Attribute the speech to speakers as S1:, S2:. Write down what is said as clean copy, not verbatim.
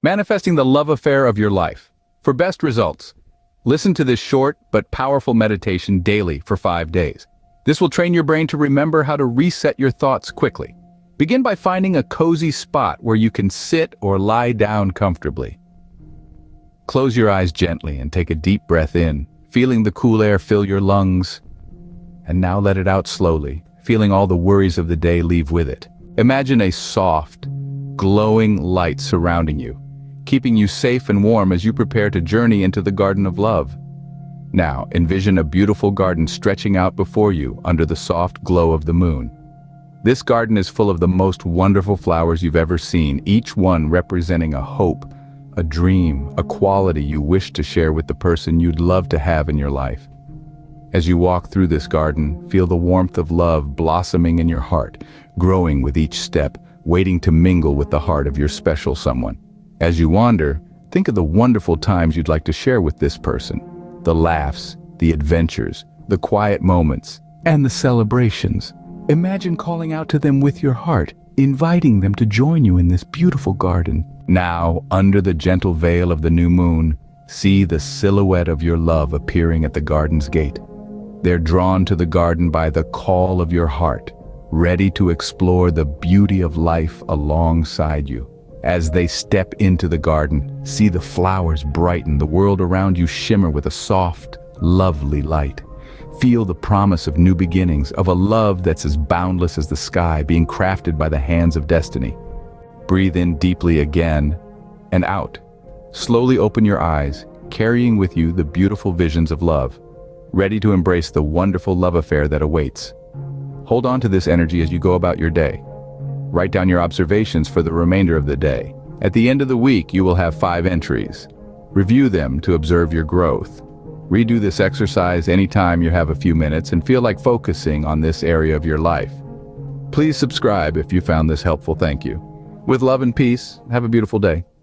S1: Manifesting the love affair of your life. For best results, listen to this short but powerful meditation daily for 5 days. This will train your brain to remember how to reset your thoughts quickly. Begin by finding a cozy spot where you can sit or lie down comfortably. Close your eyes gently and take a deep breath in, feeling the cool air fill your lungs. And now let it out slowly, feeling all the worries of the day leave with it. Imagine a soft, glowing light surrounding you, keeping you safe and warm as you prepare to journey into the garden of love. Now, envision a beautiful garden stretching out before you under the soft glow of the moon. This garden is full of the most wonderful flowers you've ever seen, each one representing a hope, a dream, a quality you wish to share with the person you'd love to have in your life. As you walk through this garden, feel the warmth of love blossoming in your heart, growing with each step, waiting to mingle with the heart of your special someone. As you wander, think of the wonderful times you'd like to share with this person. The laughs, the adventures, the quiet moments, and the celebrations. Imagine calling out to them with your heart, inviting them to join you in this beautiful garden. Now, under the gentle veil of the new moon, see the silhouette of your love appearing at the garden's gate. They're drawn to the garden by the call of your heart, ready to explore the beauty of life alongside you. As they step into the garden, see the flowers brighten, the world around you shimmer with a soft, lovely light. Feel the promise of new beginnings, of a love that's as boundless as the sky, being crafted by the hands of destiny. Breathe in deeply again and out. Slowly open your eyes, carrying with you the beautiful visions of love, ready to embrace the wonderful love affair that awaits. Hold on to this energy as you go about your day. Write down your observations for the remainder of the day. At the end of the week, you will have 5 entries. Review them to observe your growth. Redo this exercise anytime you have a few minutes and feel like focusing on this area of your life. Please subscribe if you found this helpful. Thank you. With love and peace, have a beautiful day.